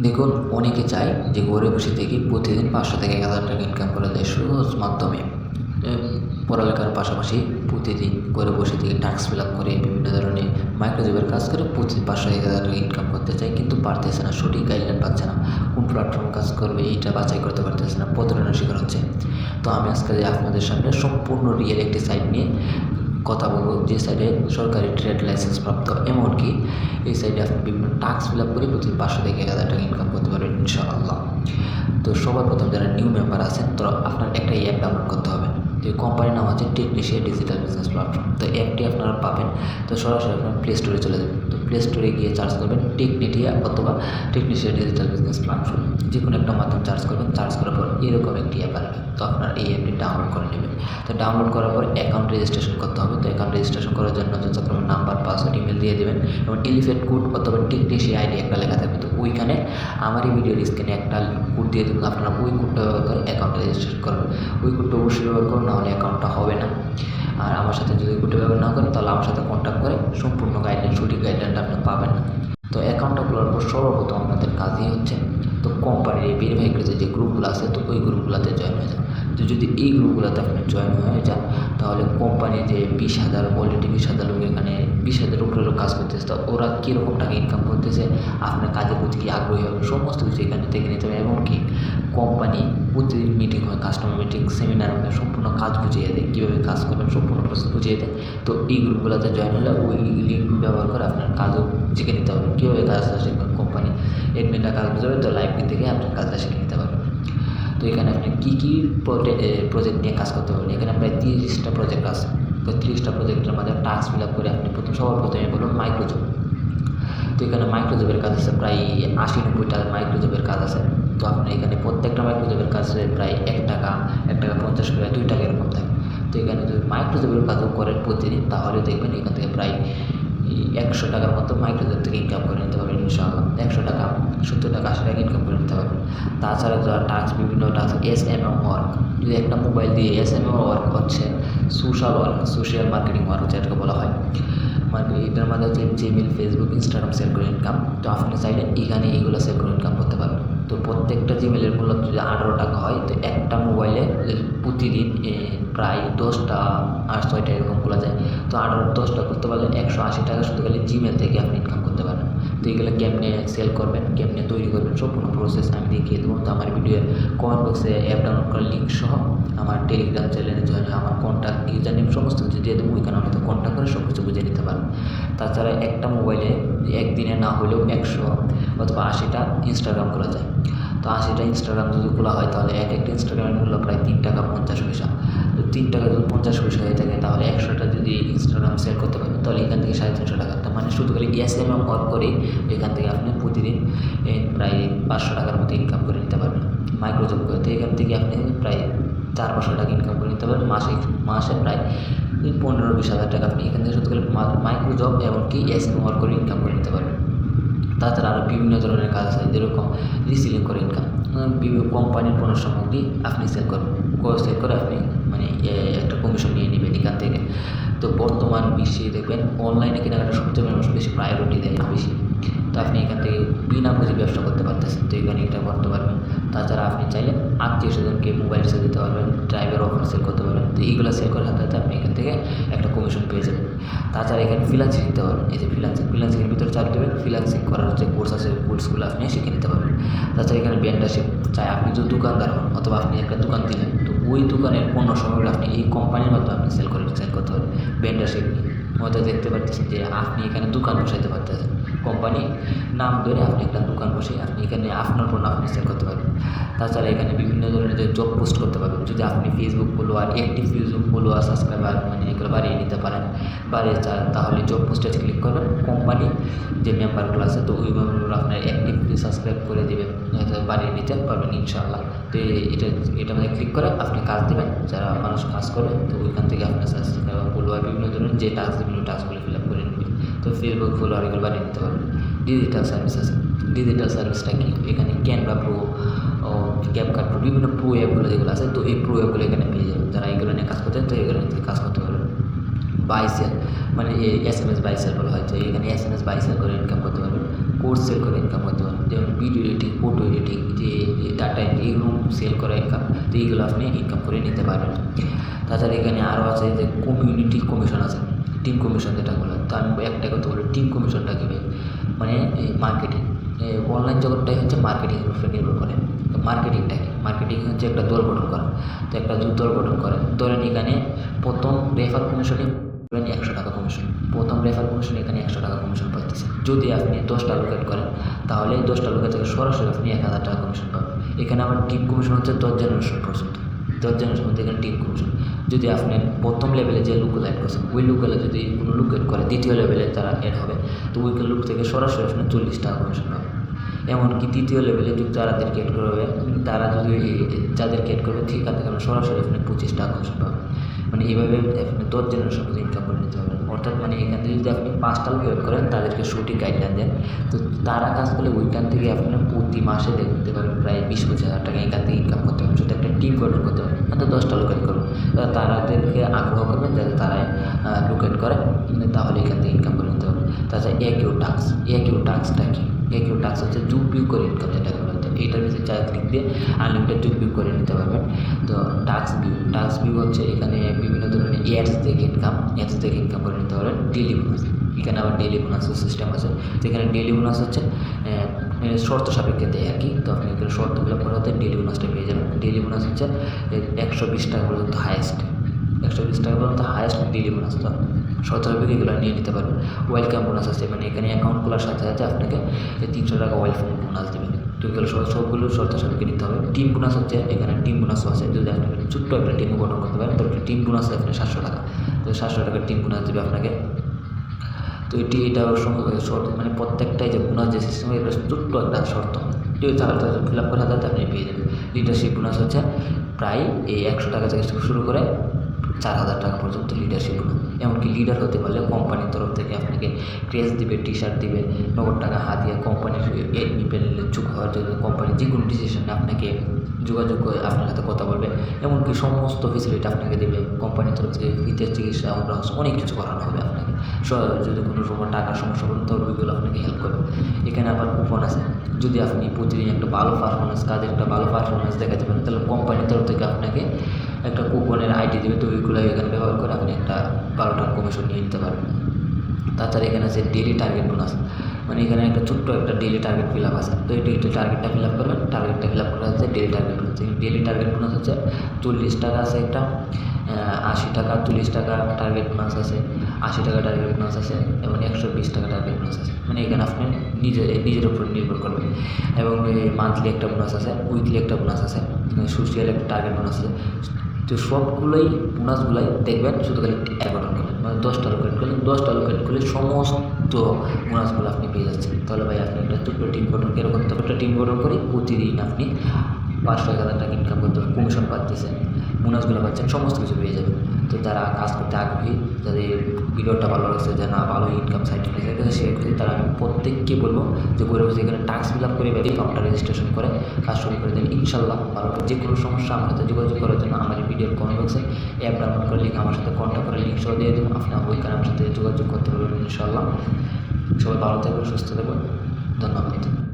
দেখুন, অনেকে চায় যে ঘরে বসে থেকে প্রতিদিন 500 থেকে 1000 টাকা ইনকাম করা যায় সহজ মাধ্যমে। পড়ালেখার পাশাপাশি প্রতিদিন ঘরে বসে থেকে টাস্ক ফিল আপ করে বিভিন্ন ধরনের মাইক্রোজবের কাজ করে প্রতিদিন 500 থেকে 1000 টাকা ইনকাম করতে চায়, কিন্তু পারতেছে না, সঠিক গাইডলাইন পাচ্ছে না, কোন প্ল্যাটফর্মে কাজ করবে এইটা বাছাই করতে পারতেছে না, প্রতারণার শিকার হচ্ছে। তো আমি আজকে আপনাদের সামনে সম্পূর্ণ রিয়েল একটি সাইট নিয়ে কথা বলবো, যে সাইটে সরকারি ট্রেড লাইসেন্স প্রাপ্ত, এমনকি এই সাইটে আপনি বিভিন্ন টাস্ক ফিল আপ করে প্রতিদিন 500 থেকে 1000 টাকা ইনকাম করতে পারবেন ইনশাআল্লাহ। তো সবার প্রথম যারা নিউ মেম্বার আছেন, তো আপনার একটা অ্যাপ ডাউনলোড করতে হবে। তো এই কোম্পানির নাম হচ্ছে টেকনিশিয়ান ডিজিটাল বিজনেস প্ল্যাটফর্ম। তো অ্যাপটি আপনারা পাবেন, তো সরাসরি আপনার প্লে স্টোরে চলে যাবেন। তো প্লে স্টোরে গিয়ে সার্চ করবেন টেকনিটিয়া অথবা টেকনিশিয়ান ডিজিটাল বিজনেস প্ল্যাটফর্ম, যে কোনো একটা মাধ্যম সার্চ করবেন। সার্চ করার পর এরকম একটি অ্যাপ আসবে, তো আপনার এই অ্যাপটি ডাউনলোড করে নেবেন। তো ডাউনলোড করার পর অ্যাকাউন্ট রেজিস্ট্রেশন করতে হবে। তো অ্যাকাউন্ট রেজিস্ট্রেশন করার জন্য যথাক্রমে নাম্বার, পাসওয়ার্ড, ইমেল দিয়ে দেবেন এবং এলিফেন্ট কোড অথবা টেকনিশিয়ান আইডি একটা লেখা থাকবে। তো ওইখানে আমার এই ভিডিওর স্ক্রিনে একটা কোড দিয়ে দেবেন, আপনারা ওই কোডটা ব্যবহার করে অ্যাকাউন্ট রেজিস্ট্রেশন করবেন। ওই কোডটা অবশ্যই ব্যবহার করুন, নাহলে অ্যাকাউন্টটা হবে না। আর আমার সাথে যদি কোডটা ব্যবহার না করেন, তাহলে আমার সাথে কন্ট্যাক্ট করে সম্পূর্ণ গাইডলাইন, সঠিক গাইডলাইনটা আপনি পাবেন না। তো অ্যাকাউন্টটা খোলার পর সর্বপ্রথম আপনাদের কাজই হচ্ছে, তো কোম্পানির এই ভেরিফাইকৃত যে গ্রুপগুলো আছে, তো ওই গ্রুপগুলোতে জয়েন হয়ে যান। তো যদি এই গ্রুপগুলোতে আপনি জয়েন হয়ে যান, তাহলে কোম্পানি যে 20,000 অলরেডি 20,000 লোক এখানে 20,000 উপরে লোক কাজ করতেছে, তো ওরা কীরকম টাকা ইনকাম করতেছে, আপনার কাজের প্রতি কী আগ্রহী হবে, সমস্ত কিছু এখানে থেকে নিতে হবে। এমনকি কোম্পানি প্রতিদিন মিটিং হয়, কাস্টমার মিটিং, সেমিনার হয়, সম্পূর্ণ কাজ বুঝিয়ে দেয়, কীভাবে কাজ করবেন সম্পূর্ণ প্রসেস বুঝিয়ে দেয়। তো এই গ্রুপগুলোতে জয়েন হলে ওই লিঙ্ক ব্যবহার করে আপনার কাজও শিখে নিতে হবে, কীভাবে কাজটা শিখবেন। কোম্পানি এডমিনটা কাজ বুঝাবে, তো লাইভ থেকে আপনি কাজটা শিখে নিতে পারবেন। তো এখানে আপনি কী কী প্রজেক্ট নিয়ে কাজ করতে পারবেন, এখানে প্রায় 30টা প্রজেক্ট আছে। তো 30টা প্রজেক্টের মধ্যে টাস্ক ফিল আপ করে আপনি সবার প্রথমে বলুন মাইক্রোজব। তো এখানে মাইক্রোজবের কাজ আছে প্রায় 80-90টা মাইক্রোজবের কাজ আছে। তো আপনি এখানে প্রত্যেকটা মাইক্রোজবের কাজে প্রায় 1 টাকা, 1 টাকা 50 পয়সা, 2 টাকা এরকম থাকে। তো এখানে যদি মাইক্রোজবের কাজও করেন প্রতিদিন, তাহলে দেখবেন এখান থেকে প্রায় 100 টাকার মতো মাইক্রোজব থেকে ইনকাম করে নিতে পারবেন ইনশাআল্লাহ। 100 টাকা, 70 টাকা, 80 টাকা ইনকাম করে নিতে পারবেন। তাছাড়া যারা টাস্ক, বিভিন্ন টাস্ক, SMM ওয়ার্ক, যদি একটা মোবাইল দিয়ে SMM ওয়ার্ক হচ্ছে social work, social marketing work যেটাকে বলা হয়, মানে এটার মধ্যে হচ্ছে জিমেল, ফেসবুক, ইনস্টাগ্রাম সেল করে ইনকাম। তো আপনি চাইলে এখানে এইগুলো সেল করে ইনকাম করতে পারবেন। তো প্রত্যেকটা জিমেলের মূল্য যদি 18 টাকা হয়, তো একটা মোবাইলে প্রতিদিন প্রায় 10টা আর 6টা এরকম খোলা যায়। তো 10টা করতে পারলে 180 টাকা শুধু খালি জিমেল থেকে আপনি ইনকাম করতে পারেন। তো এগুলো কেমনে সেল করবেন, কেমনে তৈরি করবেন, সম্পূর্ণ প্রসেস আমি দেখিয়ে দেবো। তো আমার ভিডিওর কমেন্ট বক্সে অ্যাপ ডাউনলোড করার লিঙ্ক সহ আমার টেলিগ্রাম চ্যানেলে জয়েন হয়ে আমার কন্ট্যাক্ট, ইউজার নেম সমস্ত কিছু দিয়ে দেবো। ওইখানে আমাকে কন্ট্যাক্ট করে সব কিছু বুঝে নিতে পারেন। তাছাড়া একটা মোবাইলে একদিনে না হলেও 100 অথবা 80টা ইনস্টাগ্রাম খোলা যায়। তো 80টা ইনস্টাগ্রাম যদি খোলা হয়, তাহলে একটা ইনস্টাগ্রামের মূল্য প্রায় 3 টাকা 50 পয়সা। তো 3 টাকা যদি 50 পয়সা হয়ে থাকে, তাহলে 100টা যদি ইনস্টাগ্রাম সেল করতে পারেন, তাহলে এখান থেকে 350 টাকা। তার মানে শুধু খালি SMM ওয়ার্ক করে এখান থেকে আপনি প্রতিদিন প্রায় 500 টাকার মতো ইনকাম করে নিতে পারবেন মাইক্রোজব করে। তো এখান থেকে আপনি প্রায় 400-500 টাকা ইনকাম করে নিতে পারবেন মাসে প্রায় 15-20 হাজার টাকা আপনি এখান থেকে শুধু করে মাইক্রোজব এমনকি SMM ওয়ার্ক করে ইনকাম করে নিতে পারবেন। তাছাড়া আরও বিভিন্ন ধরনের কাজ আছে, যেরকম রিসেলিং করে ইনকাম, বিভিন্ন কোম্পানির পণ্য সামগ্রী আপনি সেল করবেন, সেল করে আপনি মানে একটা কমিশন নিয়ে নেবেন এখান থেকে। তো বর্তমান বিশ্বে দেখবেন অনলাইনে কেনাকাটা সবচেয়ে মানুষ বেশি প্রায়োরিটি দেয় বেশি। তো আপনি এখান থেকে বিনা পুঁজি ব্যবসা করতে পারতেছেন, তো এখানে এটা করতে পারবেন। তাছাড়া আপনি চাইলে আত্মীয় স্বজনকে মোবাইল সেল দিতে পারবেন, ড্রাইভার অফার সেল করতে পারবেন। তো এইগুলো সেল করার সাথে সাথে আপনি এখান থেকে একটা কমিশন পেয়ে যাবেন। তাছাড়া এখানে ফ্রিল্যান্সিং শিখতে পারবেন। এই যে ফ্রিল্যান্সিংয়ের ভিতরে চাপ দেবেন, ফ্রিল্যান্সিং করার যে কোর্স আছে, কোর্সগুলো আপনি শিখে নিতে পারবেন। তাছাড়া এখানে ভেন্ডারশিপ, চাই আপনি যদি দোকানদার হন অথবা আপনি একটা দোকান দিলেন, তো ওই দোকানের পণ্য সামগ্রী আপনি এই কোম্পানির মাধ্যমে আপনি সেল করতে পারবেন ভেন্ডারশিপ নিয়ে। হয়তো দেখতে পাচ্ছেন যে আপনি এখানে দোকান বসাইতে পারতেছেন, কোম্পানি নাম ধরে আপনি একটা দোকান বসে আপনি এখানে আপনার পণ্য আপনি সেল করতে পারবেন। তাছাড়া এখানে বিভিন্ন ধরনের জব পোস্ট করতে পারবেন। যদি আপনি Facebook follower, active Facebook follower, subscriber মানে এগুলো বাড়িয়ে নিতে পারেন, বাড়িয়ে চান, তাহলে জব পোস্টে ক্লিক করবেন। কোম্পানি যে মেম্বারগুলো আছে, তো ওই মেম্বারগুলো আপনার অ্যাক্টিভ সাবস্ক্রাইব করে দেবেন, বাড়িয়ে নিতে পারবেন ইনশাআল্লাহ। তো এটা মধ্যে ক্লিক করে আপনি কাজ দেবেন, যারা মানুষ কাজ করবে, তো ওইখান থেকে আপনার সাবস্ক্রাইবার ফলোয়ার বিভিন্ন ধরনের যে বিভিন্ন টাস্কগুলো ফিল আপ করে নেবেন। তো ফেসবুক ফলোয়ার এগুলো বাড়িয়ে নিতে পারবেন। ডিজিটাল সার্ভিস আছে। ডিজিটাল সার্ভিসটা কি, এখানে ক্যানভা প্রো, ক্যাপকাট প্রো, বিভিন্ন প্রো অ্যাপগুলো যেগুলো আছে, তো এই প্রো অ্যাপগুলো এখানে পেয়ে যাবেন। যারা এগুলো নিয়ে কাজ করতে, তো এগুলো নিয়ে কাজ করতে পারবেন। বাই সেল মানে SMS বাই সেল বলা হয়, তো এখানে SMS বাই সেল করে ইনকাম করতে পারবেন, কোর্স সেল করে ইনকাম করতে পারবেন। যেমন ভিডিও এডিটিং, ফটো এডিটিং, যে ডাটা এগুলো সেল করা ইনকাম, তো এইগুলো আপনি ইনকাম করে নিতে পারবেন। তাছাড়া এখানে আরও আছে যে কমিউনিটি কমিশন আছে, টিম কমিশন যেটা বলে। তো আমি একটা কথা বলি, টিম কমিশনটা কী ভাই, মানে মার্কেটিং, অনলাইন জগৎটাই হচ্ছে মার্কেটিংয়ের উপরে নির্ভর করে। তো মার্কেটিংটা কি? মার্কেটিং হচ্ছে একটা দল গঠন করা। তো একটা দল গঠন করে, ধরেন এখানে প্রথম রেফার কমিশনে 100 টাকা কমিশন, প্রথম রেফার কমিশন এখানে 100 টাকা কমিশন পাচ্ছেন। যদি আপনি 10টা লোকেট করেন, তাহলে 10টা লোকের থেকে সরাসরি আপনি 1000 টাকা কমিশন পাবেন। এখানে আমার টিম কমিশন হচ্ছে 10 জেনারেশন পর্যন্ত, 10 জেনারেশন মধ্যে এখানে টিম কমিশন। যদি আপনি প্রথম লেভেলে যে লোকগুলো অ্যাড করছেন, ওই লোকগুলো যদি কোনো লোক অ্যাড করে দ্বিতীয় লেভেলে তারা অ্যাড হবে, তো ওই লোক থেকে সরাসরি আপনি 40 টাকা কমিশন পাবেন। এমনকি তৃতীয় লেভেলে যদি যাদেরকে অ্যাড করবে, তারা যদি যাদেরকে অ্যাড করবে ঠিক আছে, আপনি সরাসরি আপনি 25 টাকা কমিশন পাবেন। মানে এইভাবে আপনি 10 জেনারেশন মধ্যে ইনকাম করে নিতে পারবেন। অর্থাৎ মানে এখান থেকে যদি আপনি 5টা লোক অ্যাড করেন, তাদেরকে সঠিক গাইডলাইন দেন, তো তারা কাজ করলে ওইখান থেকে আপনি প্রতি মাসে দেখতে পারবেন প্রায় 20-25 হাজার টাকা এখান থেকে ইনকাম করতে পারবেন। শুধু একটা টিম গঠন করতে পারবেন, অর্থাৎ 10টা লোক অ্যাড করবেন, তাদেরকে আগ্রহ করবেন যাতে তারাই লোক অ্যাড করে, তাহলে এখান থেকে ইনকাম করে নিতে পারবেন। তাছাড়া একিউ টাস্কটা কি? একিউ টাস্ক হচ্ছে যুগ বিয়োগ করে ইনকাম, যেটাকে বলতে এইটার ভিতরে 4 ক্লিক দিয়ে আনলিমিটেড যুগ বিয়োগ করে নিতে পারবেন। তো টাস্ক ভিউ হচ্ছে এখানে বিভিন্ন ধরনের অ্যাডস থেকে ইনকাম করে নিতে পারবেন। ডেলি বোনাস, এখানে আবার ডেলি বোনাসের সিস্টেম আছে, যেখানে ডেলি বোনাস হচ্ছে শর্ত সাপেক্ষে দেয় আর কি। তো আপনি এখানে শর্তগুলো করাতে ডেলি বোনাসটা পেয়ে যাবেন। ডেলি বোনাস হচ্ছে 120 টাকা পর্যন্ত হায়েস্ট, 120 টাকা পর্যন্ত হায়েস্ট ডেলি বোনাস। তো শর্ত সাপেক্ষে এগুলো নিয়ে নিতে পারবেন। ওয়েলকাম বোনাস আছে, মানে এখানে অ্যাকাউন্ট খোলার সাথে সাথে আপনাকে 300 টাকা ওয়েলকাম বোনাস দেবেন। তো এগুলো সবগুলো শর্ত সাপেক্ষে নিতে হবে। টিম বোনাস হচ্ছে, এখানে টিম বোনাসও আছে, যদি আপনি ছোট্ট একটা টিমও গঠন করতে পারেন, তো টিম বোনাস আপনি 700 টাকা, তো 700 টাকার টিম বোনাস দেবে আপনাকে। তো এটাও শর্ত, মানে প্রত্যেকটাই যে বোনাস যে সিস্টেম, এটা ছোট্ট একটা শর্ত, তারা ফিল আপ করে হাতে আপনি পেয়ে যাবেন। লিডারশিপ বোনাস হচ্ছে প্রায় এই 100 টাকা থেকে শুরু করে 4000 টাকা পর্যন্ত লিডারশিপ বোনাস। এমনকি লিডার হতে পারলে কোম্পানির তরফ থেকে আপনাকে ক্রেজ দিবে, টি-শার্ট দিবে, নগদ টাকা হাতিয়ে কোম্পানির এডমি প্যানেলে যোগ হওয়ার জন্য কোম্পানির যে কোনো ডিসিশনে আপনাকে যোগাযোগ করে আপনার সাথে কথা বলবে, এমনকি সমস্ত ফেসিলিটি আপনাকে দেবে কোম্পানির তরফ থেকে। ফ্রিতে চিকিৎসা, অনেক কিছু করানো হবে আপনাকে। যদি কোনো সময় টাকার সমস্যা করেন, তো ওইগুলো আপনাকে হেল্প করবে। এখানে আবার কুপন আছে, যদি আপনি প্রতিদিন একটা ভালো পারফরমেন্স দেখাতে পারেন, তাহলে কোম্পানির তরফ থেকে আপনাকে একটা কুপনের আইডি দেবে, তো ওইগুলো এখানে ব্যবহার করে আপনি একটা 12 টাকা কমিশন নিয়ে নিতে পারবেন। তাছাড়া এখানে আছে ডেলি টার্গেট বোনাস, মানে এখানে একটা ছোট্ট একটা ডেলি টার্গেট ফিল আপ আছে। তো এই টার্গেটটা ফিল আপ করবেন, টার্গেটটা ফিল আপ করা হচ্ছে daily target bonus. Daily target bonus হচ্ছে 40 টাকা আছে একটা, 80 টাকা, 40 টাকা টার্গেট বোনাস আছে, 80 টাকা টার্গেট বোনাস আছে, এবং 120 টাকা টার্গেট বোনাস আছে। মানে এখানে আপনি নিজের উপর নির্ভর করবেন। এবং মান্থলি একটা বোনাস আছে, উইকলি একটা বোনাস আছে, সোশিয়াল একটা টার্গেট বোনাস আছে। তো সবগুলোই বোনাসগুলাই দেখবেন শুধু খালি গঠন করলেন, মানে 10টা লোকেট করলে সমস্ত বোনাসগুলো আপনি পেয়ে যাচ্ছেন। তাহলে ভাই আপনি একটা ছোট্ট টিম গঠন করতে হবে। একটা টিম গঠন করে প্রতিদিন আপনি 500-1000 টাকা ইনকাম করতে পারবেন, কমিশন পাচ্ছেন, বোনাসগুলো পাচ্ছেন, সমস্ত কিছু পেয়ে যাবেন। তো যারা কাজ করতে আগ্রহী, যাদের ভিডিওটা ভালো লাগছে, যে না ভালো ইনকাম সাইট শেয়ার করি, তারা আমি প্রত্যেককে বলবো যে ঘরে বসে এখানে টাস্ক ফিল আপ করে অ্যাকাউন্টটা রেজিস্ট্রেশন করে কাজ শুরু করে দেন। ইনশাল্লাহ ভালো। যে কোনো সমস্যা আমার সাথে যোগাযোগ করার জন্য আমার ভিডিওর কমেন্ট বক্সে অ্যাপ ডাউনলোড করে লিঙ্ক, আমার সাথে কন্ট্যাক্ট করে লিঙ্ক সহ দিয়ে দেবো, আপনি ওইখানে আমার সাথে যোগাযোগ করতে পারবেন ইনশাল্লাহ। সবাই ভালো থাকবেন, সুস্থ থাকবেন, ধন্যবাদ।